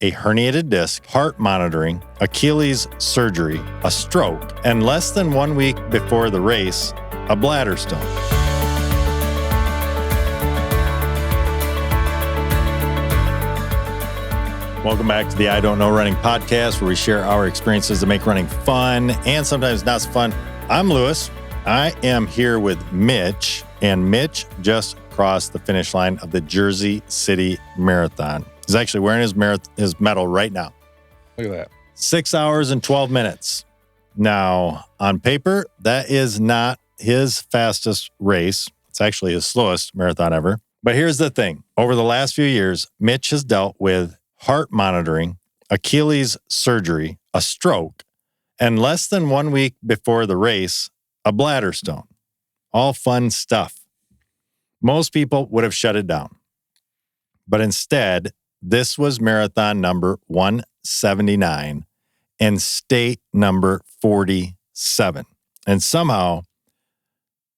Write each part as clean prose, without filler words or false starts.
a herniated disc, heart monitoring, Achilles surgery, a stroke, and less than 1 week before the race, a bladder stone. Welcome back to the I Don't Know Running podcast, where we share our experiences to make running fun and sometimes not so fun. I'm Lewis. I am here with Mitch, and Mitch just crossed the finish line of the Jersey City Marathon. He's actually wearing his medal right now. Look at that. 6 hours and 12 minutes. Now, on paper, that is not his fastest race. It's actually his slowest marathon ever. But here's the thing. Over the last few years, Mitch has dealt with heart monitoring, Achilles surgery, a stroke, and less than 1 week before the race, a bladder stone. All fun stuff. Most people would have shut it down. But instead, this was marathon number 179 and state number 47. And somehow,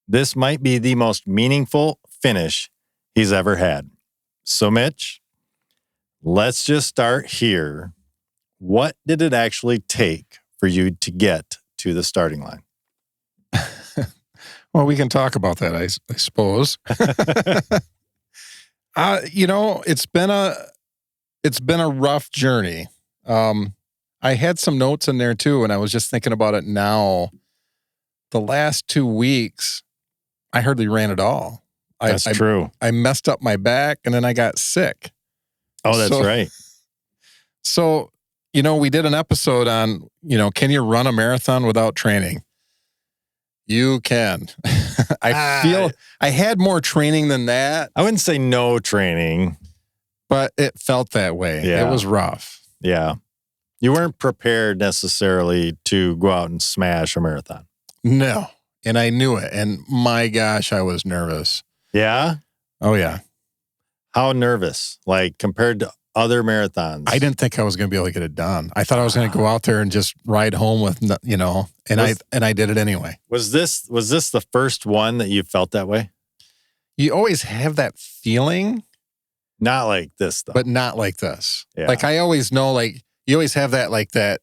this might be the most meaningful finish he's ever had. So, Mitch, let's just start here. What did it actually take for you to get to the starting line? Well, we can talk about that, I suppose. It's been a rough journey. I had some notes in there too, and I was just thinking about it now. The last 2 weeks, I hardly ran at all. That's true. I messed up my back, and then I got sick. Oh, that's right. So, we did an episode on, can you run a marathon without training? You can. I feel I had more training than that. I wouldn't say no training, but it felt that way. Yeah. It was rough. Yeah. You weren't prepared necessarily to go out and smash a marathon. No. And I knew it. And my gosh, I was nervous. Yeah? Oh, yeah. How nervous? Like compared to other marathons? I didn't think I was going to be able to get it done. I thought I was going to go out there and just ride home with, and I did it anyway. Was this the first one that you felt that way? You always have that feeling. Not like this, though. But not like this. Yeah. Like I always know, like you always have that, like that,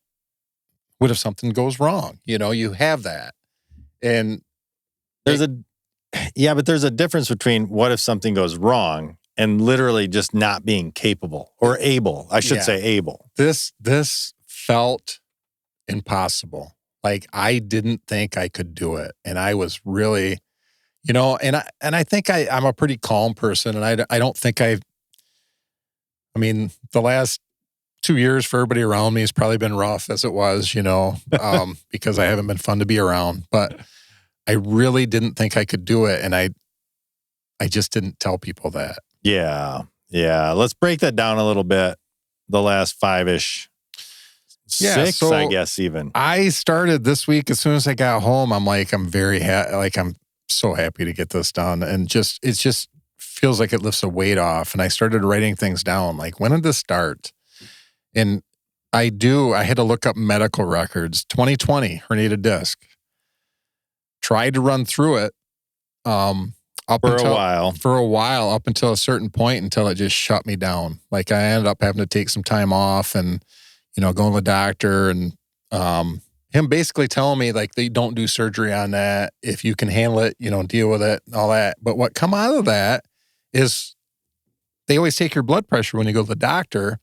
what if something goes wrong? You have that. And there's a difference between what if something goes wrong and literally just not being capable or able. I should say able. This felt impossible. Like I didn't think I could do it. And I was really, and I think I'm a pretty calm person. And I don't think the last 2 years for everybody around me has probably been rough as it was, because I haven't been fun to be around. But I really didn't think I could do it. And I just didn't tell people that. Yeah. Yeah. Let's break that down a little bit. The last 5-ish, 6, so I guess even. I started this week as soon as I got home. I'm like, I'm very I'm so happy to get this done. And it just feels like it lifts a weight off. And I started writing things down. Like, when did this start? And I had to look up medical records. 2020, herniated disc. Tried to run through it. For a while, up until a certain point, until it just shut me down. Like I ended up having to take some time off and, going to the doctor and him basically telling me like they don't do surgery on that. If you can handle it, deal with it and all that. But what come out of that is they always take your blood pressure when you go to the doctor.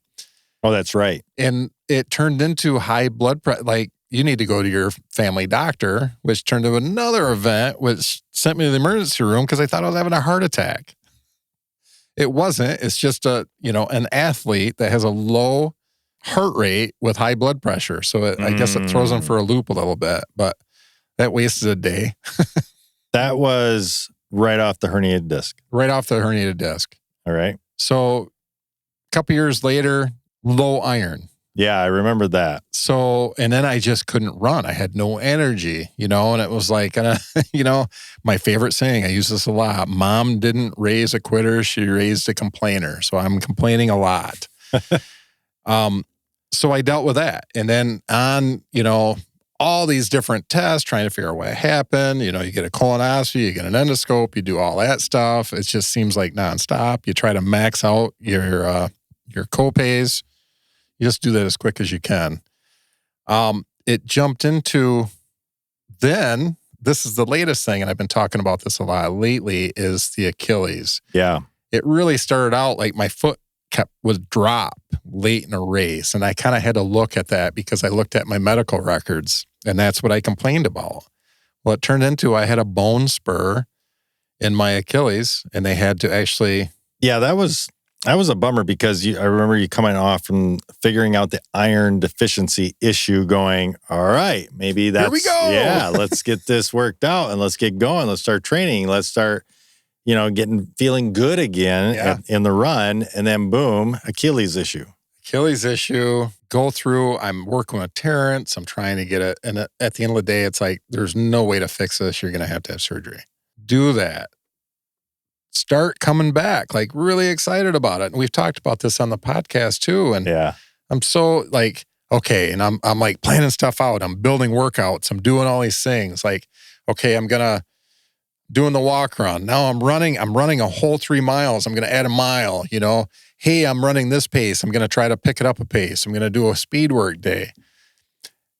Oh, that's right. And it turned into high blood pressure. Like you need to go to your family doctor, which turned into another event, which sent me to the emergency room because I thought I was having a heart attack. It wasn't. It's just an athlete that has a low heart rate with high blood pressure. So I guess it throws them for a loop a little bit, but that wasted a day. That was right off the herniated disc. Right off the herniated disc. All right. So a couple years later, low iron. Yeah, I remember that. So, and then I just couldn't run. I had no energy, and it was like, my favorite saying, I use this a lot. Mom didn't raise a quitter. She raised a complainer. So I'm complaining a lot. So I dealt with that. And then on, all these different tests, trying to figure out what happened. You get a colonoscopy, you get an endoscope, you do all that stuff. It just seems like nonstop. You try to max out your copays. You just do that as quick as you can. It jumped into then, this is the latest thing, and I've been talking about this a lot lately, is the Achilles. Yeah. It really started out like my foot would drop late in a race. And I kind of had to look at that because I looked at my medical records and that's what I complained about. Well, it turned into I had a bone spur in my Achilles and they had to actually. Yeah, that was a bummer because I remember you coming off from figuring out the iron deficiency issue going, all right, maybe that's. Here we go. Yeah, let's get this worked out and let's get going. Let's start training. Let's start, feeling good again in the run. And then boom, Achilles issue. Go through. I'm working with Terrence. I'm trying to get it. And at the end of the day, it's like, there's no way to fix this. You're going to have surgery. Do that. Start coming back, like really excited about it. And we've talked about this on the podcast too. And I'm so like, okay. And I'm like planning stuff out. I'm building workouts. I'm doing all these things like, okay, doing the walk run. Now I'm running a whole 3 miles. I'm going to add a mile, Hey, I'm running this pace. I'm going to try to pick it up a pace. I'm going to do a speed work day.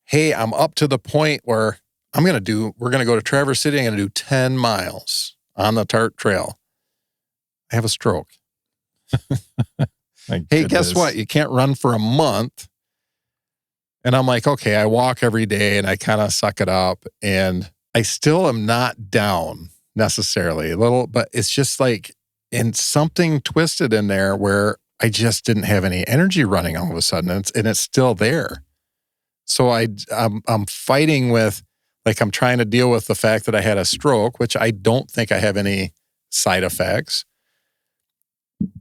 Hey, I'm up to the point where we're going to go to Traverse City. I'm going to do 10 miles on the Tart Trail. I have a stroke. Hey, guess what? You can't run for a month. And I'm like, okay, I walk every day and I kind of suck it up. And I still am not down necessarily a little, but it's just like, and something twisted in there where I just didn't have any energy running all of a sudden. And it's still there. So I'm fighting with, like, I'm trying to deal with the fact that I had a stroke, which I don't think I have any side effects.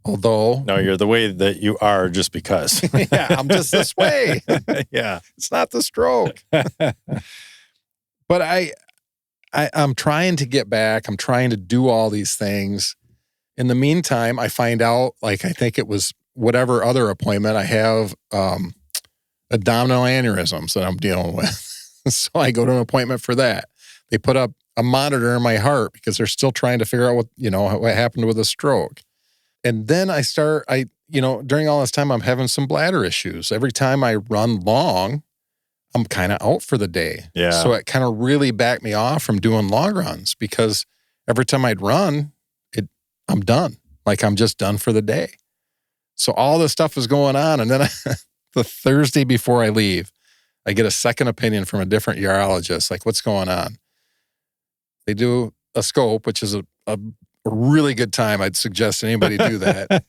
Although. No, you're the way that you are just because. Yeah, I'm just this way. Yeah. It's not the stroke. But I'm trying to get back. I'm trying to do all these things. In the meantime, I find out, like, I think it was whatever other appointment, I have abdominal aneurysms that I'm dealing with. So I go to an appointment for that. They put up a monitor in my heart because they're still trying to figure out what happened with a stroke. And then during all this time, I'm having some bladder issues. Every time I run long, I'm kind of out for the day. Yeah. So it kind of really backed me off from doing long runs because every time I'd run, I'm done. Like, I'm just done for the day. So all this stuff is going on. And then the Thursday before I leave, I get a second opinion from a different urologist. Like, what's going on? They do a scope, which is a really good time. I'd suggest anybody do that.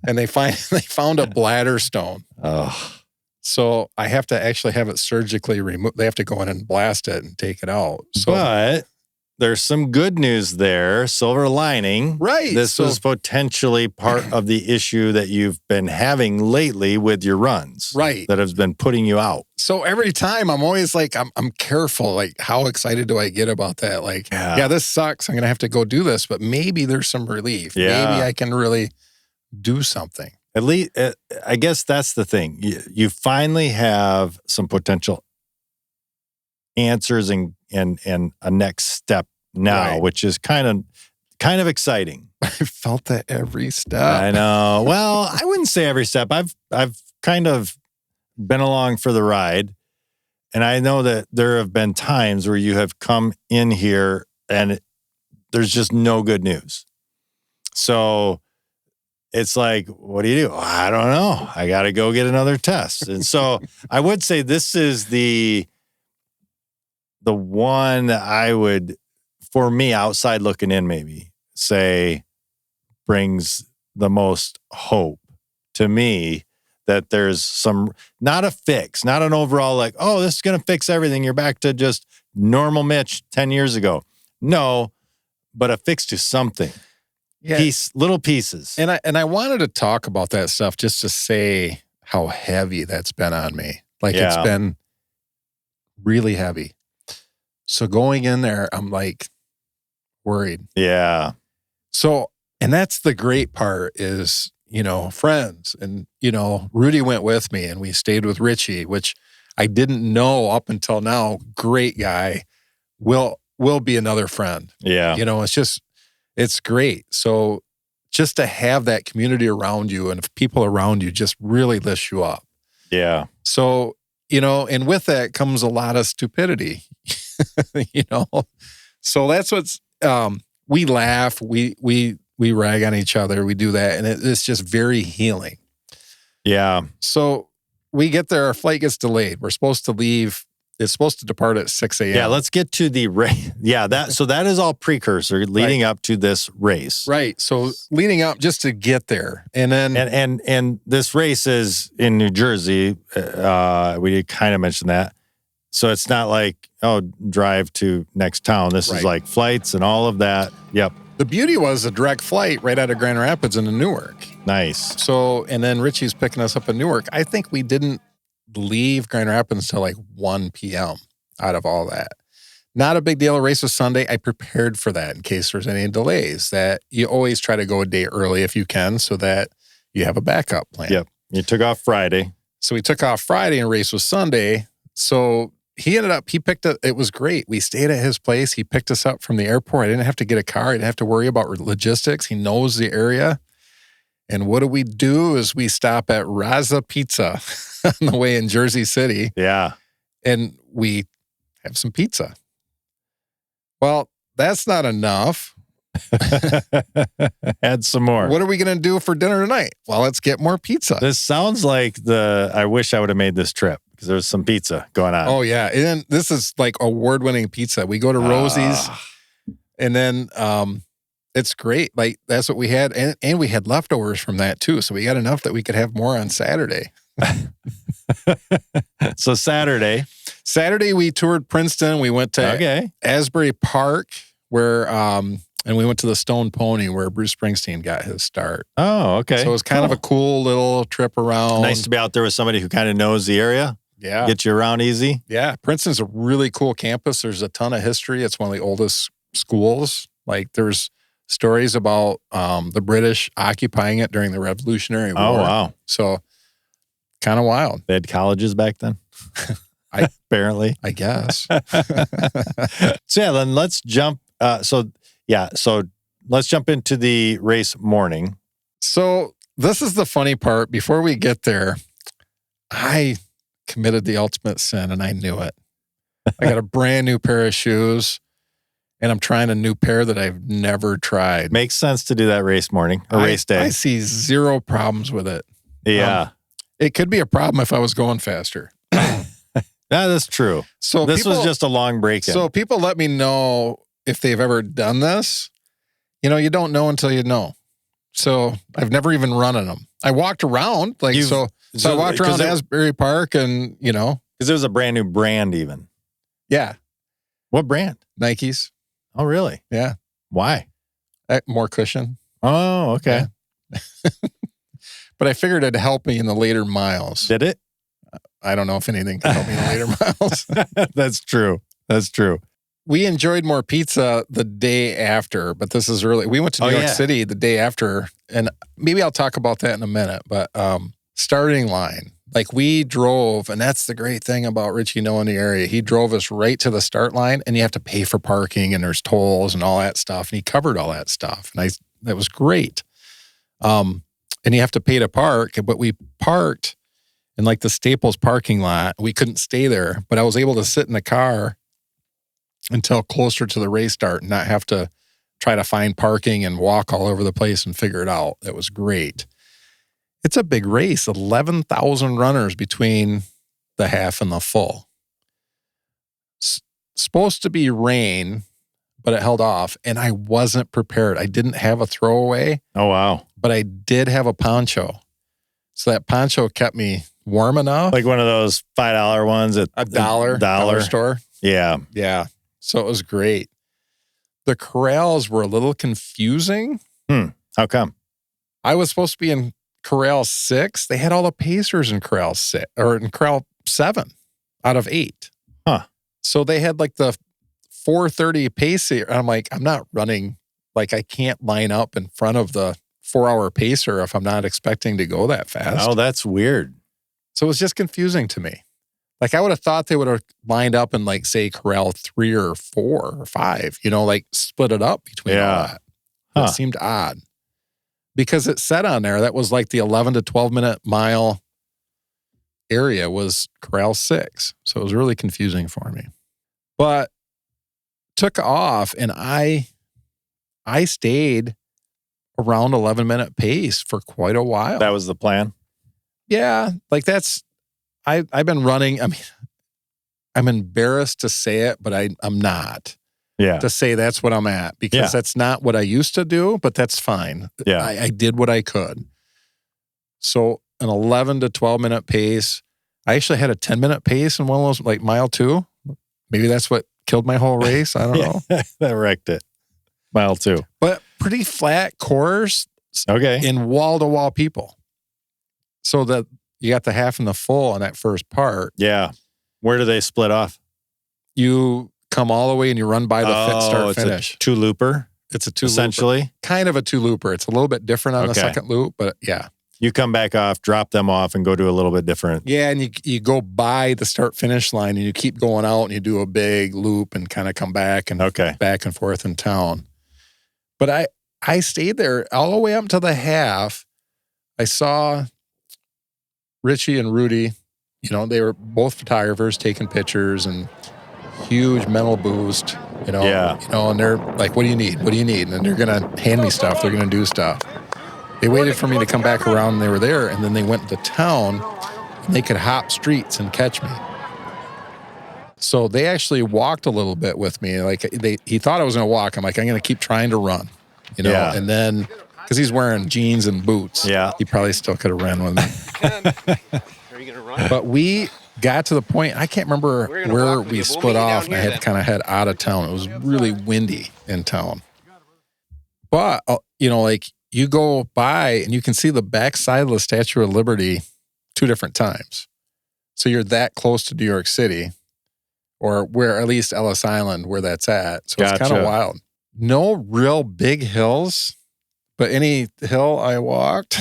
And they found a bladder stone. Oh. So I have to actually have it surgically removed. They have to go in and blast it and take it out. So, but there's some good news there. Silver lining. Right. This was potentially part of the issue that you've been having lately with your runs. Right. That has been putting you out. So every time I'm always like, I'm careful. Like, how excited do I get about that? Like, yeah, this sucks. I'm going to have to go do this, but maybe there's some relief. Yeah. Maybe I can really do something. At least, I guess that's the thing. You finally have some potential answers and a next step now, right, which is kind of exciting. I felt that every step. I know. Well, I wouldn't say every step. I've kind of been along for the ride, and I know that there have been times where you have come in here and there's just no good news. So it's like, what do you do? I don't know. I got to go get another test. And so I would say this is the one that I would, for me, outside looking in, maybe say brings the most hope to me that there's some, not a fix, not an overall like, oh, this is going to fix everything. You're back to just normal Mitch 10 years ago. No, but a fix to something. Yeah. Little pieces. And I wanted to talk about that stuff just to say how heavy that's been on me. Like, it's been really heavy. So going in there, I'm like worried. Yeah. So, and that's the great part is, friends. And, Rudy went with me and we stayed with Richie, which I didn't know up until now. Great guy. Will be another friend. Yeah. It's great. So just to have that community around you and if people around you just really lifts you up. Yeah. So, and with that comes a lot of stupidity, So that's what's, we laugh, we rag on each other, we do that, and it's just very healing. Yeah. So we get there, our flight gets delayed. We're supposed to leave. It's supposed to depart at 6 a.m. Yeah, let's get to the race. Yeah, that is all precursor leading up to this race. Right. So leading up just to get there. And then and this race is in New Jersey. We kind of mentioned that. So it's not like, drive to next town. This is like flights and all of that. Yep. The beauty was a direct flight right out of Grand Rapids into Newark. Nice. So, and then Richie's picking us up in Newark. I think we didn't leave Grand Rapids till like 1 p.m. out of all that. Not a big deal. The race was Sunday. I prepared for that in case there's any delays. That you always try to go a day early if you can so that you have a backup plan. Yep. You took off Friday. So we took off Friday and race was Sunday. So he picked up, it was great. We stayed at his place. He picked us up from the airport. I didn't have to get a car. I didn't have to worry about logistics. He knows the area. And what do? Is we stop at Raza Pizza on the way in Jersey City. Yeah. And we have some pizza. Well, that's not enough. Add some more. What are we going to do for dinner tonight? Well, let's get more pizza. This sounds like I wish I would have made this trip because there's some pizza going on. Oh, yeah. And this is like award-winning pizza. We go to Rosie's and then it's great. Like that's what we had. And we had leftovers from that too. So we got enough that we could have more on Saturday. So Saturday we toured Princeton. We went to Asbury Park where, and we went to the Stone Pony where Bruce Springsteen got his start. Oh, okay. So it was kind of a cool little trip around. Nice to be out there with somebody who kind of knows the area. Yeah. Get you around easy. Yeah. Princeton's a really cool campus. There's a ton of history. It's one of the oldest schools. Like there's stories about the British occupying it during the Revolutionary War. Oh, wow. So kind of wild. They had colleges back then? Apparently. I guess. So yeah, then let's jump. So let's jump into the race morning. So this is the funny part. Before we get there, I committed the ultimate sin and I knew it. I got a brand new pair of shoes and I'm trying a new pair that I've never tried. Makes sense to do that race morning or race day. I see zero problems with it. Yeah. It could be a problem if I was going faster. That's true. So this was just a long break-in. So people let me know if they've ever done this. You don't know until you know. So I've never even run in them. I walked around so I walked around Asbury Park and, because it was a brand new brand even. Yeah. What brand? Nikes. Oh, really? Yeah. Why? More cushion. Oh, okay. Yeah. But I figured it'd help me in the later miles. Did it? I don't know if anything can help me in the later miles. That's true. That's true. We enjoyed more pizza the day after, but this is early. We went to New York City the day after, and maybe I'll talk about that in a minute, but starting line. Like we drove, and that's the great thing about Richie knowing the area. He drove us right to the start line, and you have to pay for parking, and there's tolls and all that stuff, and he covered all that stuff, and that was great. And you have to pay to park, but we parked in like the Staples parking lot. We couldn't stay there, but I was able to sit in the car until closer to the race start and not have to try to find parking and walk all over the place and figure it out. It was great. It's a big race, 11,000 runners between the half and the full. Supposed to be rain, but it held off, and I wasn't prepared. I didn't have a throwaway. Oh, wow. But I did have a poncho. So that poncho kept me warm enough. Like one of those $5 ones at a dollar store. Yeah. Yeah. So it was great. The corrals were a little confusing. How come? I was supposed to be in corral 6. They had all the pacers in corral 6 or in corral 7 out of 8. Huh. So they had like the 4:30 pacer. I'm like, I'm not running. Like I can't line up in front of the 4-hour pacer if I'm not expecting to go that fast. Oh, that's weird. So it was just confusing to me. Like I would have thought they would have lined up in like say corral 3 or 4 or 5, like split it up between all that. It seemed odd because it said on there that was like the 11 to 12 minute mile area was corral 6. So it was really confusing for me. But took off, and I stayed around 11-minute pace for quite a while. That was the plan? Yeah. Like I've been running. I mean, I'm embarrassed to say it, but I'm not. Yeah. To say that's what I'm at, because that's not what I used to do, but that's fine. Yeah. I did what I could. So an 11 to 12-minute pace. I actually had a 10-minute pace in one of those, like mile 2. Maybe that's what killed my whole race. I don't know. That wrecked it. Mile 2. But pretty flat course. Okay. In wall-to-wall people. So that you got the half and the full on that first part. Yeah. Where do they split off? You come all the way and you run by the start finish. It's a two-looper? It's a two-looper. Essentially? Kind of a two-looper. It's a little bit different on the second loop, but yeah. You come back off, drop them off, and go to a little bit different. Yeah, and you go by the start-finish line, and you keep going out, and you do a big loop and kind of come back and back and forth in town. But I stayed there all the way up to the half. I saw Richie and Rudy. You know, they were both photographers taking pictures, and huge mental boost. You know, and they're like, "What do you need? What do you need?" And then they're gonna hand me stuff. They're gonna do stuff. They waited for me to come back around, and they were there, and then they went to town, and they could hop streets and catch me. So they actually walked a little bit with me. Like he thought I was going to walk. I'm like, I'm going to keep trying to run, you know. And then because he's wearing jeans and boots, he probably still could have ran with me. Are you going to run? But we got to the point. I can't remember where we split off, and I had to kind of head out of town. It was really windy in town. But you know, like. You go by and you can see the backside of the Statue of Liberty 2 different times. So you're that close to New York City, or where at least Ellis Island, where that's at. So it's kind of wild. No real big hills, but any hill I walked.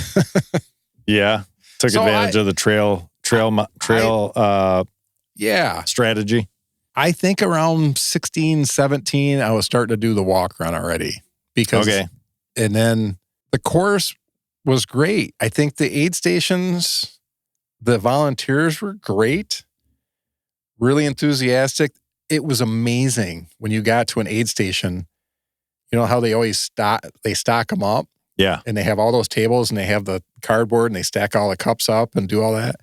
Took advantage of the trail strategy. I think around 16, 17, I was starting to do the walk run already. And then the course was great. I think the aid stations, the volunteers were great, really enthusiastic. It was amazing when you got to an aid station. You know how they always stock them up? Yeah. And they have all those tables, and they have the cardboard, and they stack all the cups up and do all that.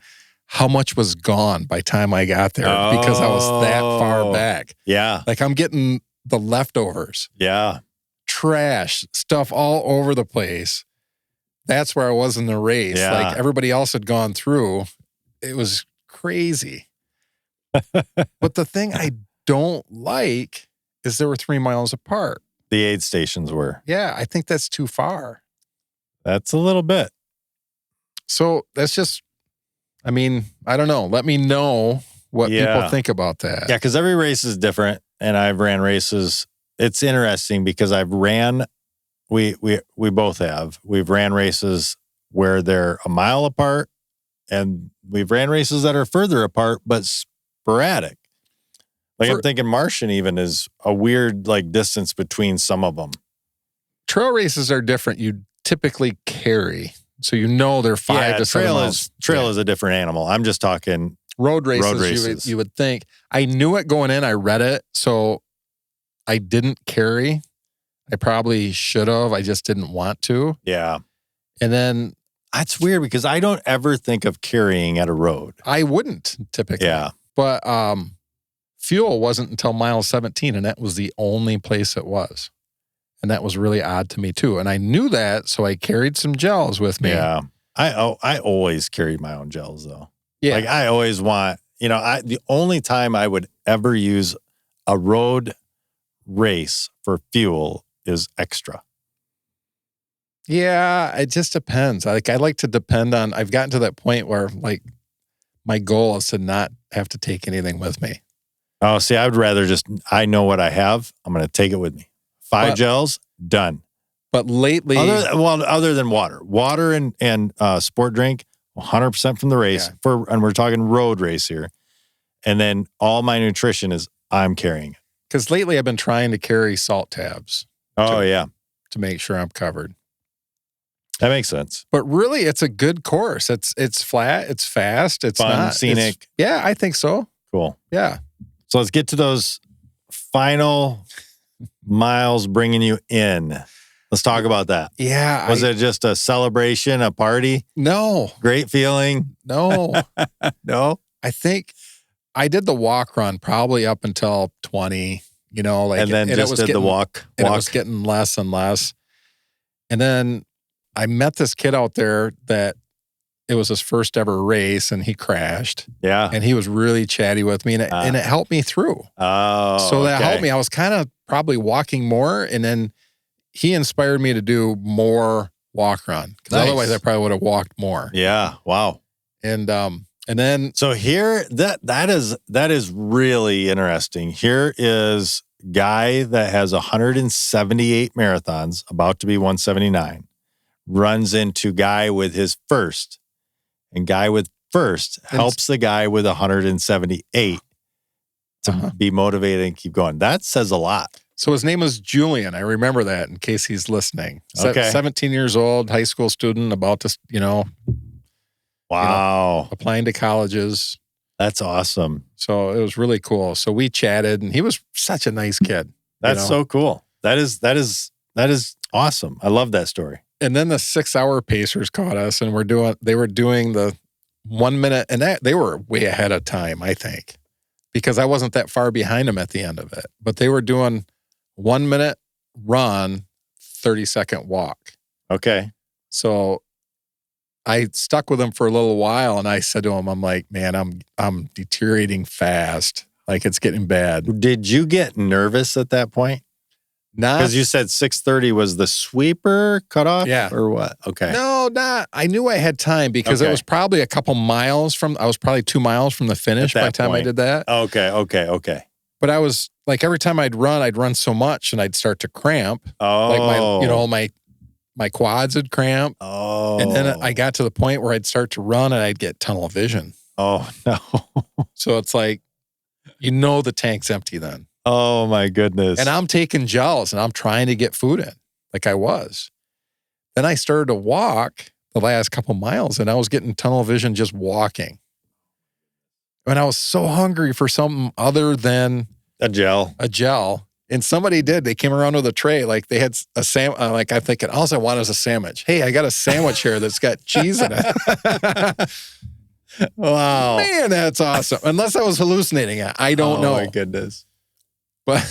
How much was gone by the time I got there because I was that far back? Yeah. Like I'm getting the leftovers. Yeah. Trash, stuff all over the place. That's where I was in the race. Yeah. Like everybody else had gone through. It was crazy. But the thing I don't like is there were 3 miles apart. The aid stations were. Yeah, I think that's too far. That's a little bit. So that's just, I mean, I don't know. Let me know what people think about that. Yeah, because every race is different, and I've ran races. It's interesting because I've ran, we both have. We've ran races where they're a mile apart, and we've ran races that are further apart, but sporadic. Like I'm thinking Martian even is a weird like distance between some of them. Trail races are different. You typically carry. So you know they're 5 to 7 miles. Trail is a different animal. I'm just talking road races. You would think. I knew it going in. I read it. So I didn't carry. I probably should have. I just didn't want to. Yeah. And then that's weird because I don't ever think of carrying at a road. I wouldn't typically. Yeah. But fuel wasn't until mile 17, and that was the only place it was. And that was really odd to me too. And I knew that, so I carried some gels with me. Yeah. I always carried my own gels though. Yeah. Like I always want, the only time I would ever use a road race for fuel is extra. Yeah, it just depends. I like to depend on, I've gotten to that point where like my goal is to not have to take anything with me. Oh, see, I would rather I know what I have. I'm going to take it with me. 5 gels, done. But lately, other than water and sport drink, 100% from the race and we're talking road race here. And then all my nutrition is I'm carrying it. Because lately I've been trying to carry salt tabs. To make sure I'm covered. That makes sense. But really, it's a good course. It's flat. It's fast. It's Fun, not scenic. Yeah, I think so. Cool. Yeah. So let's get to those final miles bringing you in. Let's talk about that. Yeah. Was it just a celebration, a party? No. Great feeling? No. No? I think I did the walk run probably up until 20, like, and then just did the walk. And it was getting less and less. And then I met this kid out there that it was his first ever race and he crashed. Yeah. And he was really chatty with me and it helped me through. Oh, so that helped me. I was kind of probably walking more, and then he inspired me to do more walk run, because otherwise I probably would have walked more. Yeah. Wow. And then so here that is really interesting. Here is guy that has 178 marathons, about to be 179, runs into guy with his first, and guy with first helps the guy with 178 to be motivated and keep going. That says a lot. So his name was Julian. I remember that in case he's listening. Okay. 17 years old, high school student, about to, wow, applying to colleges. That's awesome. So it was really cool. So we chatted, and he was such a nice kid. That's so cool. That is awesome. I love that story. And then the 6-hour pacers caught us, and they were doing the 1 minute, and they were way ahead of time, I think, because I wasn't that far behind them at the end of it. But they were doing 1 minute run, 30-second walk. Okay. So I stuck with him for a little while, and I said to him, I'm like, man, I'm deteriorating fast. Like, it's getting bad. Did you get nervous at that point? Because you said 6:30 was the sweeper cutoff? Yeah. Or what? Okay. No, not. I knew I had time because it was probably a couple miles I was probably 2 miles from the finish by the time I did that. Okay. But I was like, every time I'd run so much and I'd start to cramp. Oh. Like my quads would cramp. Oh. And then I got to the point where I'd start to run and I'd get tunnel vision. Oh, no. So it's like, the tank's empty then. Oh, my goodness. And I'm taking gels and I'm trying to get food in like I was. Then I started to walk the last couple miles and I was getting tunnel vision just walking. And I was so hungry for something other than a gel. And somebody did. They came around with a tray. Like they had a sandwich. Like I'm thinking, all I want is a sandwich. Hey, I got a sandwich here that's got cheese in it. Wow. Man, that's awesome. Unless I was hallucinating it. I don't know. Oh, my goodness. But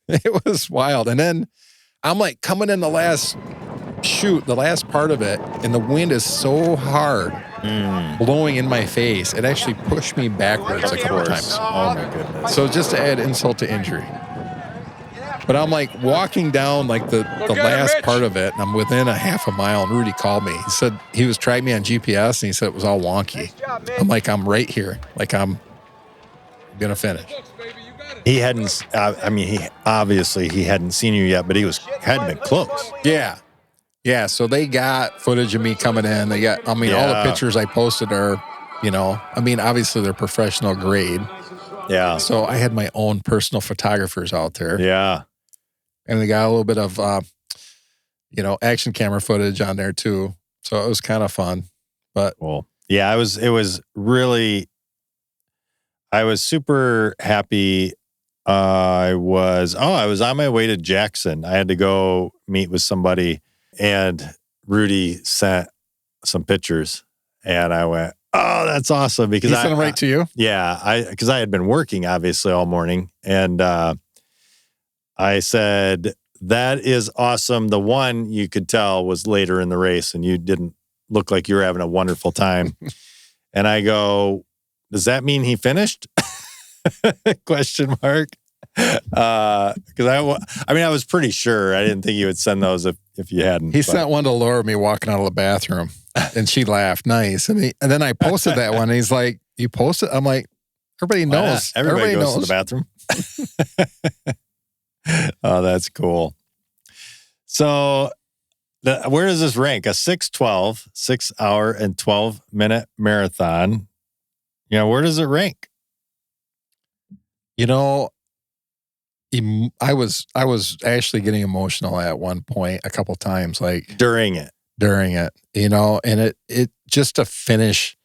it was wild. And then I'm like coming in the last part of it, and the wind is so hard blowing in my face. It actually pushed me backwards a couple times. Oh, my goodness. So just to add insult to injury. But I'm like walking down like the last part of it, and I'm within a half a mile, and Rudy called me. He said he was tracking me on GPS, and he said it was all wonky. I'm like, I'm right here. Like I'm going to finish. He hadn't, he hadn't seen you yet, but hadn't been close. Yeah. Yeah. So they got footage of me coming in. They got, all the pictures I posted are, obviously they're professional grade. Yeah. So I had my own personal photographers out there. Yeah. And they got a little bit of, action camera footage on there too. So it was kind of fun. But cool. Yeah, I was super happy. I was on my way to Jackson. I had to go meet with somebody, and Rudy sent some pictures, and I went, "Oh, that's awesome!" Because he sent them right to you. Yeah, because I had been working obviously all morning, and I said, "That is awesome." The one you could tell was later in the race, and you didn't look like you were having a wonderful time. And I go, "Does that mean he finished?" Question mark. Because I was pretty sure. I didn't think you would send those if you hadn't. He sent one to Laura, me walking out of the bathroom, and she laughed. Nice. And then I posted that one. And he's like, "You posted?" I'm like, "Everybody knows. Everybody goes to the bathroom." Oh, that's cool. So, where does this rank? A 6 hour and 12 minute marathon. Where does it rank? I was actually getting emotional at one point a couple times, like during it. during it, and it just to finish.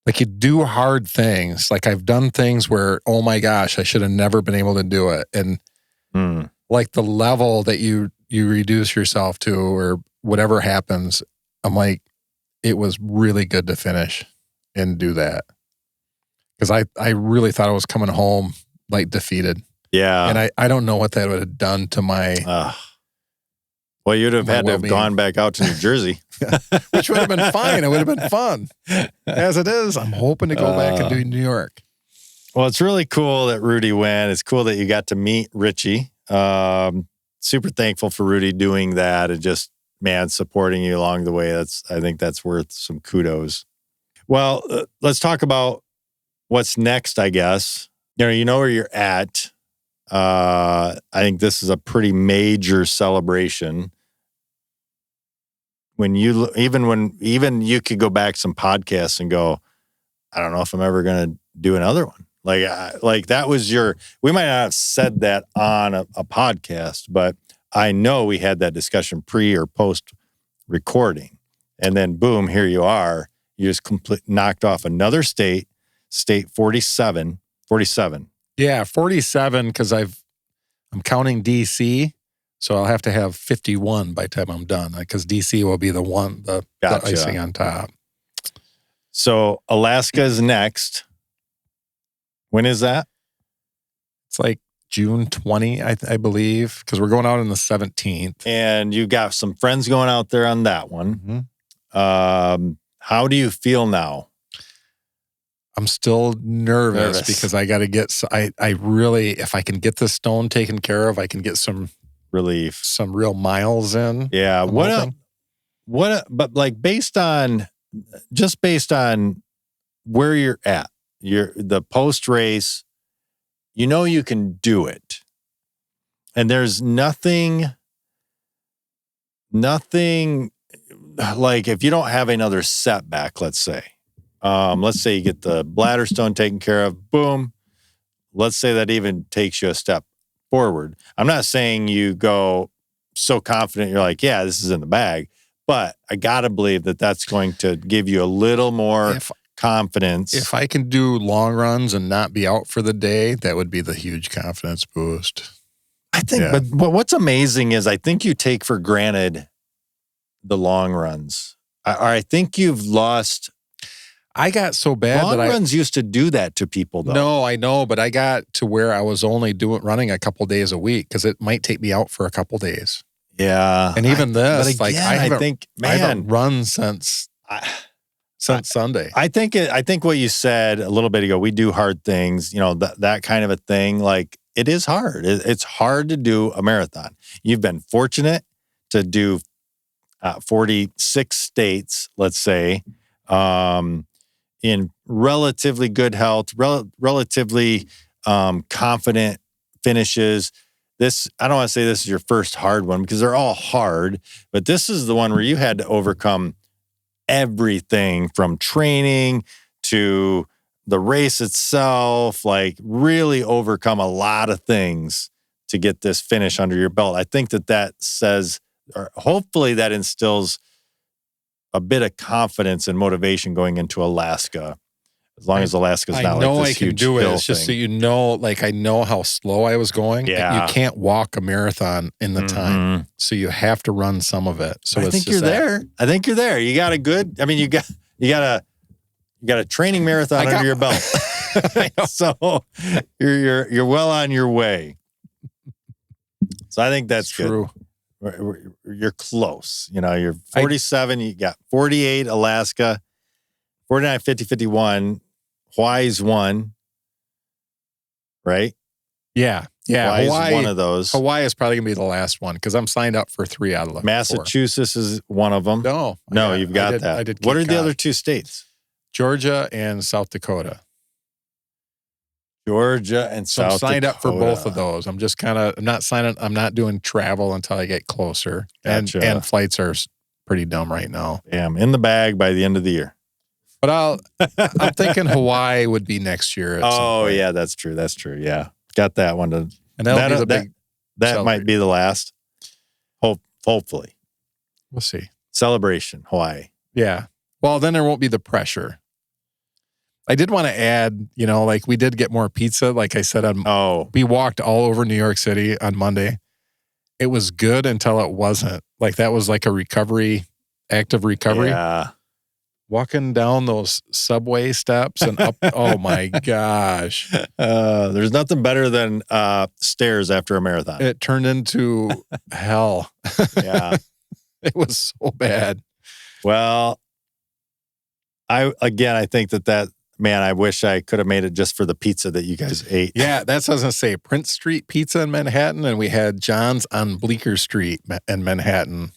Like you do hard things. Like I've done things where, oh my gosh, I should have never been able to do it. And like the level that you reduce yourself to or whatever happens, I'm like, it was really good to finish and do that. Because I really thought I was coming home like defeated. Yeah. And I don't know what that would have done to my well, you'd have had to have well-being. gone back out to New Jersey. Which would have been fine. It would have been fun. As it is, I'm hoping to go back and do New York. Well, it's really cool that Rudy went. It's cool that you got to meet Richie. Super thankful for Rudy doing that and just, man, supporting you along the way. I think that's worth some kudos. Well, let's talk about what's next, I guess. You know where you're at. I think this is a pretty major celebration. When even you could go back some podcasts and go, I don't know if I'm ever going to do another one. Like that was we might not have said that on a podcast, but I know we had that discussion pre or post recording. And then boom, here you are. You just knocked off another state 47. Yeah, 47 because I'm counting DC. So I'll have to have 51 by the time I'm done because DC will be the icing on top. So Alaska is next. When is that? It's like June 20, I believe, because we're going out on the 17th. And you got some friends going out there on that one. Mm-hmm. How do you feel now? I'm still nervous because I got to get, I really, if I can get this stone taken care of, I can get some relief, some real miles in. Yeah. But like based on where you're at, the post race, you can do it. And there's nothing like if you don't have another setback, let's say you get the bladder stone taken care of, boom. Let's say that even takes you a step forward. I'm not saying you go so confident you're like, yeah, this is in the bag, but I got to believe that that's going to give you a little more confidence. If I can do long runs and not be out for the day, that would be the huge confidence boost. I think, but what's amazing is I think you take for granted the long runs. I think you've lost. I got so bad long that runs used to do that to people, though. No, I know, but I got to where I was only running a couple days a week because it might take me out for a couple days. Yeah, and even I haven't run since Sunday. I think what you said a little bit ago, we do hard things, that kind of a thing. Like it is hard. It's hard to do a marathon. You've been fortunate to do 46 states, let's say, in relatively good health, relatively confident finishes. I don't want to say this is your first hard one because they're all hard, but this is the one where you had to overcome everything from training to the race itself, like really overcome a lot of things to get this finish under your belt. I think that says, or hopefully that instills a bit of confidence and motivation going into Alaska. As long as Alaska's not like this huge hill thing. I know I can do it. It's just so I know how slow I was going. Yeah. You can't walk a marathon in the time. So you have to run some of it. So I think you're there. I think you're there. You got you got a training marathon under your belt. So you're well on your way. So I think that's true. Good. You're close. You're 47. You got 48 Alaska, 49, 50, 51. Hawaii's one, right? Yeah. Hawaii's one of those. Hawaii is probably going to be the last one because I'm signed up for 3 out of the 4. Massachusetts is one of them. No, you've got that. I did. What are the other 2 states? Georgia and South Dakota. I'm signed up for both of those. I'm just I'm not doing travel until I get closer. Gotcha. And flights are pretty dumb right now. Damn, in the bag by the end of the year. But I'm thinking Hawaii would be next year. Yeah, that's true. That's true. Yeah. Got that one. And that'll be the big that might be the last. Hopefully. We'll see. Celebration, Hawaii. Yeah. Well, then there won't be the pressure. I did want to add, like we did get more pizza. Like I said, we walked all over New York City on Monday. It was good until it wasn't. Like that was like a active recovery. Yeah. Walking down those subway steps and up. Oh my gosh. There's nothing better than stairs after a marathon. It turned into hell. Yeah. It was so bad. Well, I think that man, I wish I could have made it just for the pizza that you guys ate. Yeah, that's what I was going to say. Prince Street Pizza in Manhattan, and we had John's on Bleecker Street in Manhattan.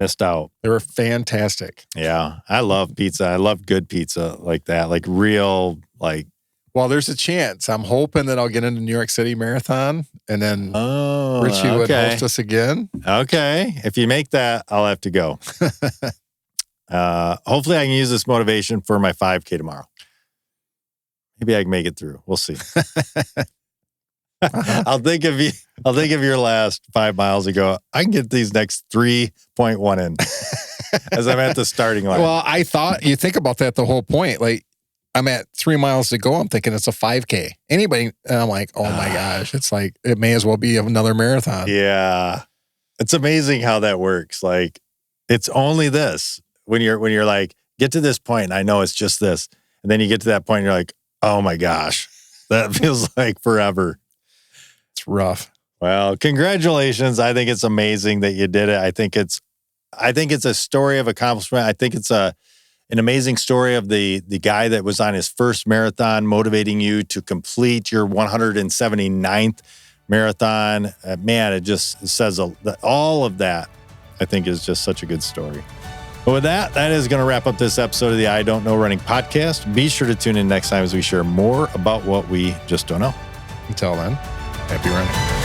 Missed out. They were fantastic. Yeah, I love pizza. I love good pizza like that, like real, like. Well, there's a chance. I'm hoping that I'll get into New York City Marathon, and then Richie would host us again. Okay, if you make that, I'll have to go. Hopefully, I can use this motivation for my 5K tomorrow. Maybe I can make it through. We'll see. I'll think of you. I'll think of your last 5 miles and go, I can get these next 3.1 in as I'm at the starting line. Well, I thought you think about that the whole point. Like I'm at 3 miles to go. I'm thinking it's a 5K. And I'm like, oh my gosh, it's like it may as well be another marathon. Yeah, it's amazing how that works. Like it's only this when you're like get to this point. And I know it's just this, and then you get to that point. And you're like, oh my gosh, that feels like forever. It's rough. Well, congratulations. I think it's amazing that you did it. I think it's a story of accomplishment. I think it's an amazing story of the guy that was on his first marathon, motivating you to complete your 179th marathon. Man, it just says all of that, I think, is just such a good story. But with that is going to wrap up this episode of the I Don't Know Running podcast. Be sure to tune in next time as we share more about what we just don't know. Until then, happy running.